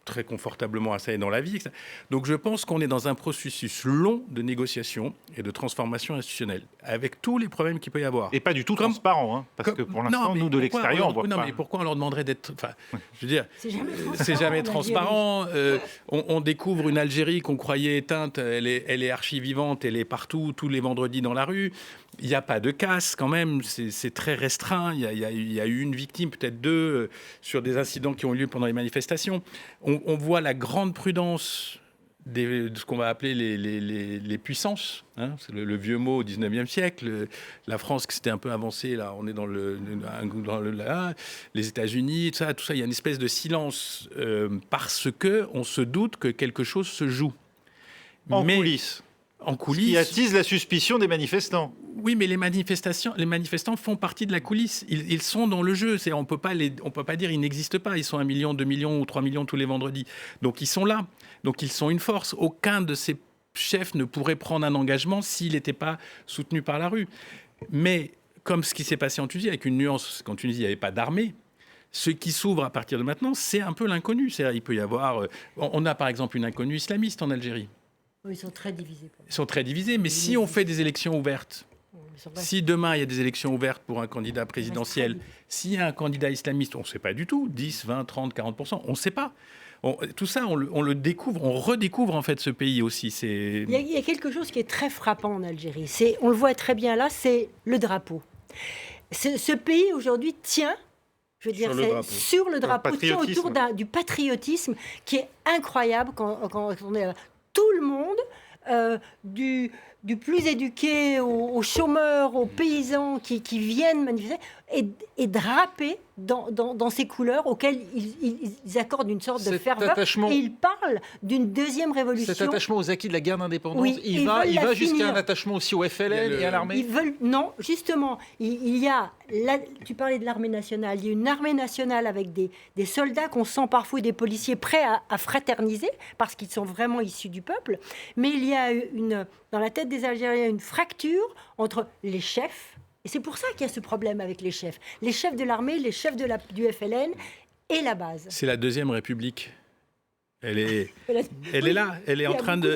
très confortablement installés dans la vie. Etc. Donc je pense qu'on est dans un processus long de négociation et de transformation institutionnelle, avec tous les problèmes qu'il peut y avoir. Et pas du tout transparent, hein, parce que pour l'instant, nous, de l'extérieur, on voit pas. Mais pourquoi on leur demanderait d'être... Enfin, je veux dire, c'est jamais transparent. On découvre une Algérie qu'on croyait éteinte, elle est archi-vivante, elle est partout, tous les vendredis dans la rue. Il n'y a pas de casse quand même, c'est très restreint. Il y a eu une victime, peut-être deux, sur des incidents qui ont eu lieu pendant les manifestations. On voit la grande prudence de ce qu'on va appeler les puissances. Hein, c'est le vieux mot au 19e siècle. La France qui s'était un peu avancée, là, on est dans les États-Unis, tout ça, il y a une espèce de silence parce qu'on se doute que quelque chose se joue. En coulisses. En coulisses. Qui attise la suspicion des manifestants. Oui, mais les manifestants font partie de la coulisse. Ils sont dans le jeu. On peut pas dire ils n'existent pas. Ils sont 1 million, 2 millions ou 3 millions tous les vendredis. Donc ils sont là. Donc ils sont une force. Aucun de ces chefs ne pourrait prendre un engagement s'il n'était pas soutenu par la rue. Mais comme ce qui s'est passé en Tunisie, avec une nuance, qu'en Tunisie il n'y avait pas d'armée, ce qui s'ouvre à partir de maintenant, c'est un peu l'inconnu. C'est-à-dire, il peut y avoir... on a par exemple une inconnue islamiste en Algérie. Oui, ils sont très divisés. Ils sont très divisés, mais si on fait des élections ouvertes, si demain il y a des élections ouvertes pour un candidat présidentiel, s'il y a un candidat islamiste, on ne sait pas du tout, 10, 20, 30, 40%, on ne sait pas. Tout ça, on le découvre, on redécouvre en fait ce pays aussi. Il y a quelque chose qui est très frappant en Algérie, on le voit très bien là, c'est le drapeau. Ce pays aujourd'hui tient... Je veux dire, sur le drapeau, tient autour du patriotisme qui est incroyable quand on est là. Tout le monde, du plus éduqué aux chômeurs, aux paysans qui viennent manifester, est drapé dans ces couleurs auxquelles ils accordent une sorte de ferveur. Et ils parlent d'une deuxième révolution. Cet attachement aux acquis de la guerre d'indépendance, oui, il va jusqu'à un attachement aussi au FLN et à l'armée. Non, justement, il y a... tu parlais de l'armée nationale. Il y a une armée nationale avec des soldats qu'on sent parfois des policiers prêts à fraterniser parce qu'ils sont vraiment issus du peuple. Mais il y a dans la tête des Algériens une fracture entre les chefs. Et c'est pour ça qu'il y a ce problème avec les chefs. Les chefs de l'armée, les chefs du FLN et la base. C'est la Deuxième République. Elle est là. Elle est en train de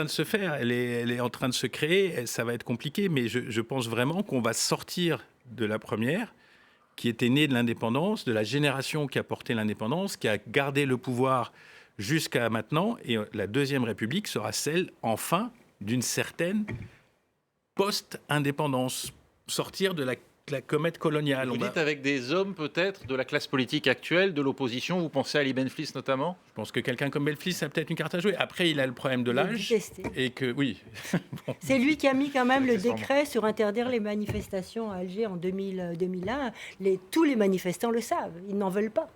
se faire. Elle est en train de se créer. Ça va être compliqué, mais je pense vraiment qu'on va sortir de la première, qui était née de l'indépendance, de la génération qui a porté l'indépendance, qui a gardé le pouvoir jusqu'à maintenant. Et la Deuxième République sera celle, enfin, d'une certaine post-indépendance, sortir de la comète coloniale. Vous dites avec des hommes peut-être de la classe politique actuelle, de l'opposition, vous pensez à Ali Benflis notamment ? Je pense que quelqu'un comme Benflis a peut-être une carte à jouer. Après, il a le problème de l'âge. Et que, oui. Bon. C'est lui qui a mis quand même le décret sur interdire les manifestations à Alger en 2001. Tous les manifestants le savent, ils n'en veulent pas.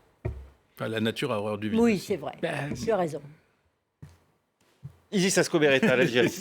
Enfin, la nature a horreur du vide. Oui, c'est vrai, tu as raison. Isis Ascoberetta, l'Algérie.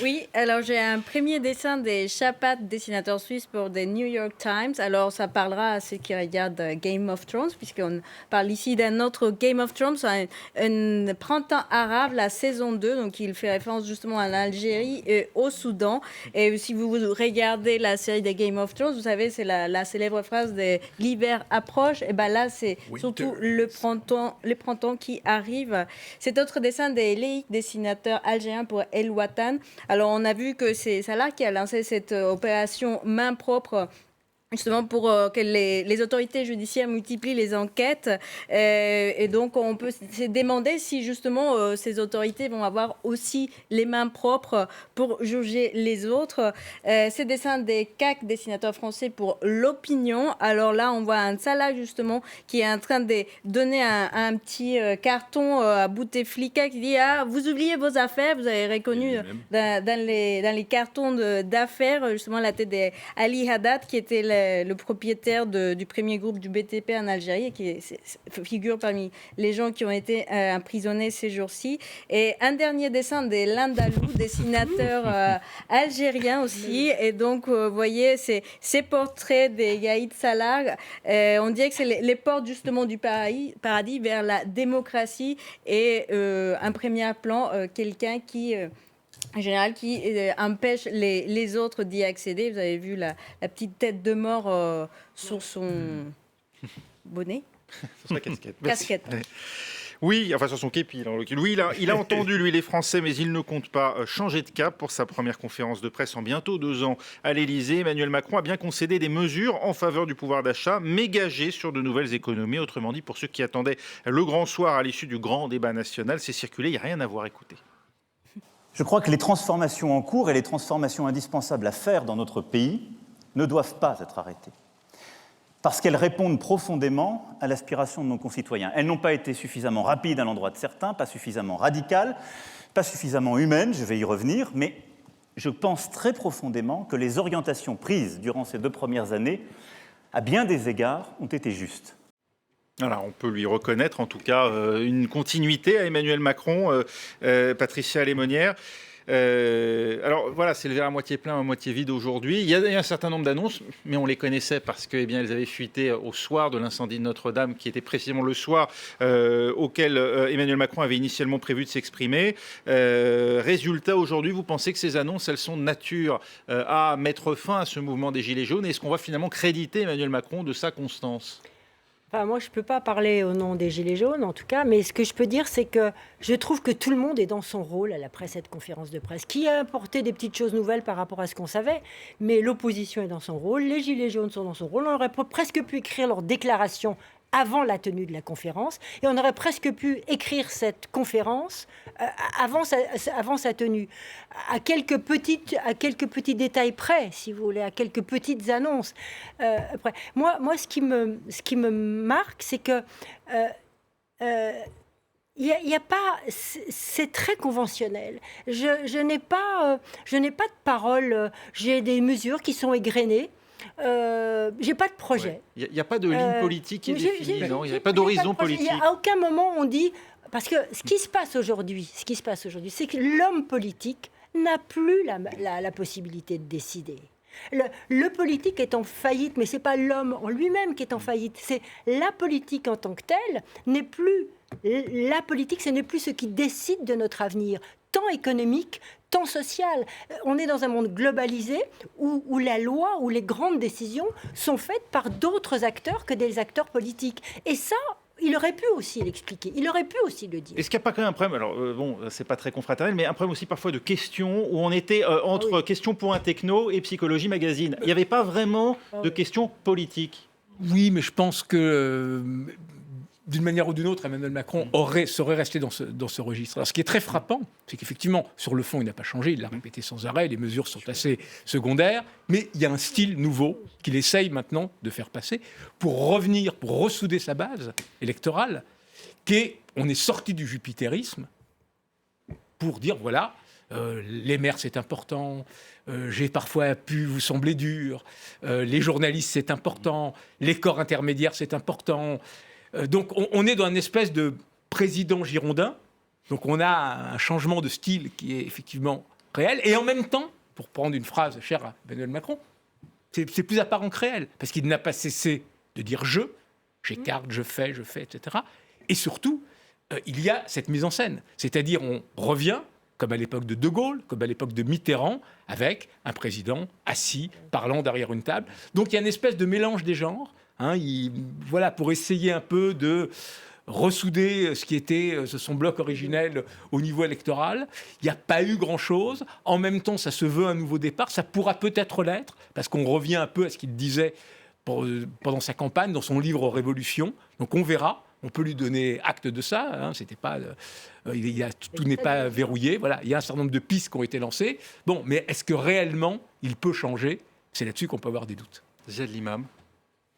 Oui, alors j'ai un premier dessin des Chapat, dessinateur suisse pour des New York Times. Alors ça parlera à ceux qui regardent Game of Thrones, puisqu'on parle ici d'un autre Game of Thrones, un printemps arabe, la saison 2. Donc il fait référence justement à l'Algérie et au Soudan. Et si vous regardez la série des Game of Thrones, vous savez, c'est la célèbre phrase de « l'hiver approche ». Et bien là, c'est surtout le printemps qui arrive. Cet autre dessin des Leïk, dessinateur algérien pour El Watan. Alors, on a vu que c'est Salah qui a lancé cette opération main propre, justement pour que les autorités judiciaires multiplient les enquêtes. Et donc, on peut se demander si, justement, ces autorités vont avoir aussi les mains propres pour juger les autres. Ces dessins des CAC, dessinateurs français pour l'opinion. Alors là, on voit un Salah, justement, qui est en train de donner un petit carton à Bouteflika qui dit « Ah, vous oubliez vos affaires ». Vous avez reconnu dans les cartons d'affaires, justement, la tête d'Ali Haddad, qui était le propriétaire du premier groupe du BTP en Algérie, qui figure parmi les gens qui ont été emprisonnés ces jours-ci. Et un dernier dessin de Landalou, dessinateur algérien aussi. Et donc, vous voyez, ces portraits de Yaïd Salah, on dirait que c'est les portes justement du paradis vers la démocratie et un premier plan, quelqu'un qui... en général, qui empêche les autres d'y accéder. Vous avez vu la petite tête de mort sur son bonnet. Sur sa casquette. Casquette. Oui, enfin sur son képi. Oui, il a entendu, lui, les Français, mais il ne compte pas changer de cap pour sa première conférence de presse en bientôt 2 ans à l'Élysée. Emmanuel Macron a bien concédé des mesures en faveur du pouvoir d'achat, mais gagé sur de nouvelles économies. Autrement dit, pour ceux qui attendaient le grand soir à l'issue du grand débat national, c'est circulé, il n'y a rien à voir, écoutez. Je crois que les transformations en cours et les transformations indispensables à faire dans notre pays ne doivent pas être arrêtées, parce qu'elles répondent profondément à l'aspiration de nos concitoyens. Elles n'ont pas été suffisamment rapides à l'endroit de certains, pas suffisamment radicales, pas suffisamment humaines, je vais y revenir, mais je pense très profondément que les orientations prises durant ces 2 premières années, à bien des égards, ont été justes. Alors, on peut lui reconnaître en tout cas une continuité à Emmanuel Macron, Patricia Lémonière. Alors voilà, c'est le verre à moitié plein, à moitié vide aujourd'hui. Il y a un certain nombre d'annonces, mais on les connaissait parce que, elles avaient fuité au soir de l'incendie de Notre-Dame, qui était précisément le soir auquel Emmanuel Macron avait initialement prévu de s'exprimer. Résultat, aujourd'hui, vous pensez que ces annonces, elles sont de nature à mettre fin à ce mouvement des Gilets jaunes? Est-ce qu'on va finalement créditer Emmanuel Macron de sa constance? Enfin, moi, je ne peux pas parler au nom des Gilets jaunes, en tout cas, mais ce que je peux dire, c'est que je trouve que tout le monde est dans son rôle après cette conférence de presse, qui a apporté des petites choses nouvelles par rapport à ce qu'on savait, mais l'opposition est dans son rôle, les Gilets jaunes sont dans son rôle. On aurait presque pu écrire leur déclaration avant la tenue de la conférence, et on aurait presque pu écrire cette conférence avant sa tenue, à quelques petits détails près, si vous voulez, à quelques petites annonces. Après. Moi, ce qui me marque, c'est que y a pas, c'est très conventionnel. Je n'ai pas de parole. J'ai des mesures qui sont égrenées. J'ai pas de projet. Il n'y a pas de ligne politique qui est définie, non? Il n'y a pas d'horizon politique. À aucun moment on dit... Parce que ce qui se passe aujourd'hui, c'est que l'homme politique n'a plus la possibilité de décider. Le politique est en faillite, mais ce n'est pas l'homme en lui-même qui est en faillite. C'est la politique en tant que telle n'est plus... La politique, ce n'est plus ce qui décide de notre avenir, tant économique, tant social. On est dans un monde globalisé où la loi, où les grandes décisions sont faites par d'autres acteurs que des acteurs politiques. Et ça, il aurait pu aussi l'expliquer, il aurait pu aussi le dire. Est-ce qu'il n'y a pas quand même un problème, alors bon, c'est pas très confraternel, mais un problème aussi parfois de questions, où on était entre questions pour un techno et Psychologie Magazine. Il n'y avait pas vraiment de questions politiques. Oui, mais je pense que... d'une manière ou d'une autre, Emmanuel Macron serait resté dans ce registre. Alors, ce qui est très frappant, c'est qu'effectivement, sur le fond, il n'a pas changé, il l'a répété sans arrêt, les mesures sont assez secondaires, mais il y a un style nouveau qu'il essaye maintenant de faire passer pour revenir, pour ressouder sa base électorale, on est sorti du jupitérisme pour dire, voilà, les maires, c'est important, j'ai parfois pu vous sembler dur, les journalistes, c'est important, les corps intermédiaires, c'est important. Donc on est dans une espèce de président girondin, donc on a un changement de style qui est effectivement réel, et en même temps, pour prendre une phrase chère à Emmanuel Macron, c'est plus apparent que réel, parce qu'il n'a pas cessé de dire j'écarte, je fais, etc. Et surtout, il y a cette mise en scène, c'est-à-dire on revient, comme à l'époque de De Gaulle, comme à l'époque de Mitterrand, avec un président assis, parlant derrière une table. Donc il y a une espèce de mélange des genres, voilà, pour essayer un peu de ressouder ce qui était son bloc originel au niveau électoral. Il n'y a pas eu grand-chose. En même temps, ça se veut un nouveau départ. Ça pourra peut-être l'être, parce qu'on revient un peu à ce qu'il disait pendant sa campagne, dans son livre Révolution. Donc on verra. On peut lui donner acte de ça. C'était pas, tout n'est pas verrouillé. Voilà, il y a un certain nombre de pistes qui ont été lancées. Bon, mais est-ce que réellement il peut changer? C'est là-dessus qu'on peut avoir des doutes. Ziad Limam.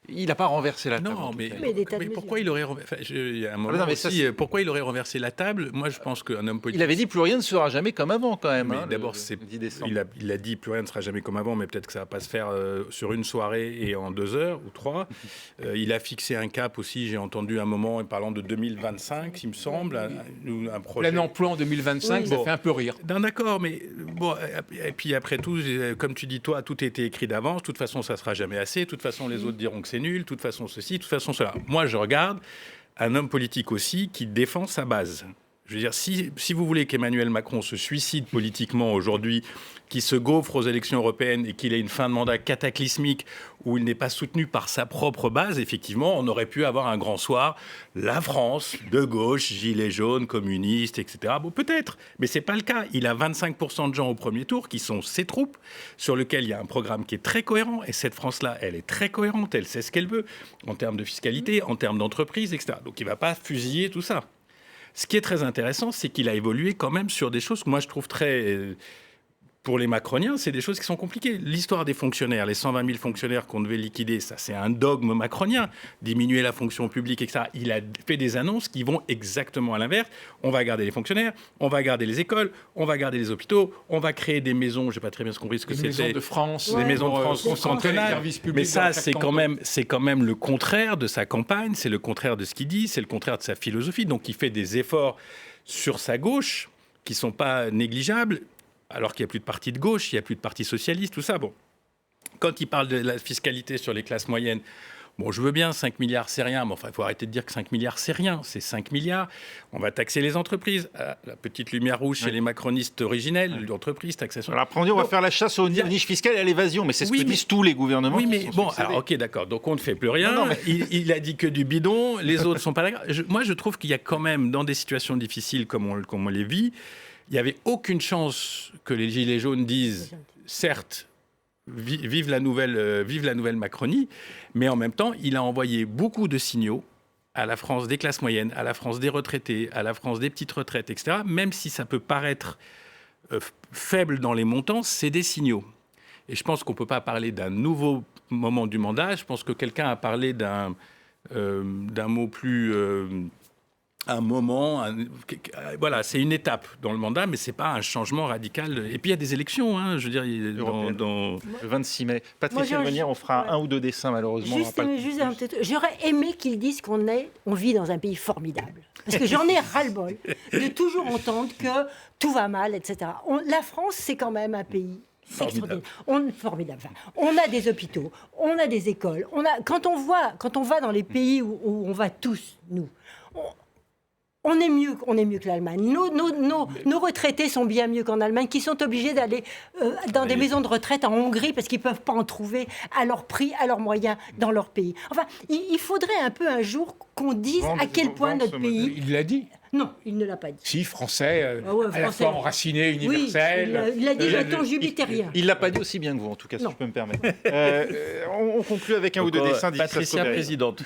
Il n'a pas renversé la table. Non, mais des tas de pourquoi il aurait renversé il y a un moment non, mais ça, aussi, pourquoi il aurait renversé la table? Moi, je pense qu'un homme politique. Il avait dit plus rien ne sera jamais comme avant quand même. Mais hein, d'abord, le 10 décembre. il a dit plus rien ne sera jamais comme avant, mais peut-être que ça va pas se faire sur une soirée et en 2 heures ou 3. Il a fixé un cap aussi. J'ai entendu un moment en parlant de 2025, il me semble, un projet. Plein emploi en 2025, ça fait un peu rire. Non, d'accord, mais bon, et puis après tout, comme tu dis, toi, tout était écrit d'avance. De toute façon, ça sera jamais assez. De toute façon, les autres diront que c'est nul. De toute façon, ceci, de toute façon, cela. Moi, je regarde un homme politique aussi qui défend sa base. Je veux dire, si vous voulez qu'Emmanuel Macron se suicide politiquement aujourd'hui, qu'il se gaufre aux élections européennes et qu'il ait une fin de mandat cataclysmique où il n'est pas soutenu par sa propre base, effectivement, on aurait pu avoir un grand soir, la France, de gauche, gilets jaunes, communistes, etc. Bon, peut-être, mais ce n'est pas le cas. Il a 25% de gens au premier tour qui sont ses troupes, sur lesquels il y a un programme qui est très cohérent. Et cette France-là, elle est très cohérente, elle sait ce qu'elle veut, en termes de fiscalité, en termes d'entreprise, etc. Donc il ne va pas fusiller tout ça. Ce qui est très intéressant, c'est qu'il a évolué quand même sur des choses que moi je trouve très... Pour les macroniens, c'est des choses qui sont compliquées. L'histoire des fonctionnaires, les 120 000 fonctionnaires qu'on devait liquider, ça c'est un dogme macronien, diminuer la fonction publique, etc. Il a fait des annonces qui vont exactement à l'inverse. On va garder les fonctionnaires, on va garder les écoles, on va garder les hôpitaux, on va créer des maisons, je n'ai pas très bien compris ce que c'était. Des maisons de France. Des maisons de France concentrer les centrales. services publics. Mais ça, dans chaque c'est quand même le contraire de sa campagne, c'est le contraire de ce qu'il dit, c'est le contraire de sa philosophie. Donc il fait des efforts sur sa gauche qui ne sont pas négligeables. Alors qu'il n'y a plus de parti de gauche, il n'y a plus de parti socialiste, tout ça. Bon. Quand il parle de la fiscalité sur les classes moyennes, bon, je veux bien, 5 milliards, c'est rien, mais enfin, il faut arrêter de dire que 5 milliards, c'est rien. C'est 5 milliards. On va taxer les entreprises. Ah, la petite lumière rouge chez les macronistes originels, l'entreprise, taxation. Alors après, on va faire la chasse aux niches fiscales et à l'évasion, mais c'est ce que disent tous les gouvernements. Oui, mais bon, alors, ok, d'accord. Donc, on ne fait plus rien. Non, mais... il a dit que du bidon. Les autres ne sont pas d'accord. Moi, je trouve qu'il y a quand même, dans des situations difficiles comme on les vit, il n'y avait aucune chance que les Gilets jaunes disent, certes, vive la nouvelle Macronie, mais en même temps, il a envoyé beaucoup de signaux à la France des classes moyennes, à la France des retraités, à la France des petites retraites, etc. Même si ça peut paraître faible dans les montants, c'est des signaux. Et je pense qu'on ne peut pas parler d'un nouveau moment du mandat. Je pense que quelqu'un a parlé d'un mot plus... un moment, voilà, c'est une étape dans le mandat, mais c'est pas un changement radical. Et puis il y a des élections, hein, je veux dire, le 26 mai. Patricia Monnier, on fera un ou deux dessins, malheureusement. J'aurais aimé qu'ils disent on vit dans un pays formidable. Parce que j'en ai ras-le-bol de toujours entendre que tout va mal, etc. La France, c'est quand même un pays formidable. On a des hôpitaux, on a des écoles. Quand on va dans les pays où on va tous, nous, on est mieux que l'Allemagne. Nos retraités sont bien mieux qu'en Allemagne, qui sont obligés d'aller dans des maisons de retraite en Hongrie parce qu'ils ne peuvent pas en trouver à leur prix, à leurs moyens dans leur pays. Enfin, il faudrait un peu un jour qu'on dise à quel point notre pays... Il l'a dit. Non, il ne l'a pas dit. Si, français, à la fois enraciné, universel. Oui, il a dit je ton jupitérien. Il ne l'a pas dit aussi bien que vous, en tout cas, si je peux me permettre. On conclut avec un ou deux dessins. Patricia, présidente.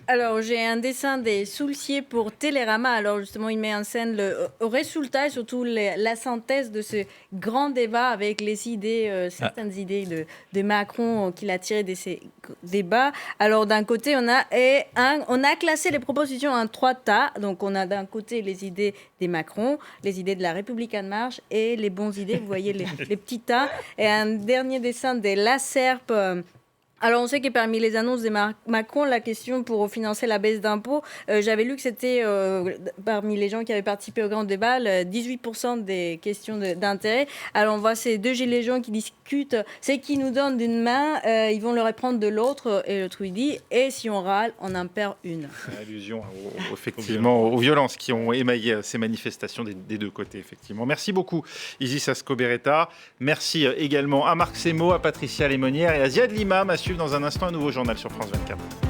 Alors, j'ai un dessin des Soulciers pour Télérama. Alors, justement, il met en scène le résultat et surtout la synthèse de ce grand débat avec les idées, certaines idées de Macron qu'il a tirées de ces débats. Alors, d'un côté, on a classé les propositions en 3 tas. Donc, on a d'un côté les idées des Macron, les idées de la République en marche et les bonnes idées, vous voyez les petits tas. Et un dernier dessin des Lacerpe. Alors, on sait que parmi les annonces de Macron, la question pour financer la baisse d'impôts, j'avais lu que c'était, parmi les gens qui avaient participé au grand débat, 18% des questions d'intérêt. Alors, on voit ces 2 gilets jaunes qui discutent. C'est qui nous donne d'une main, ils vont leur reprendre de l'autre. Et l'autre, il dit, et si on râle, on en perd une. Allusion, effectivement, aux violences qui ont émaillé ces manifestations des deux côtés, effectivement. Merci beaucoup, Isis Ascoberetta. Merci également à Marc Semo, à Patricia Lémonière et à Ziad Limam. Dans un instant, un nouveau journal sur France 24.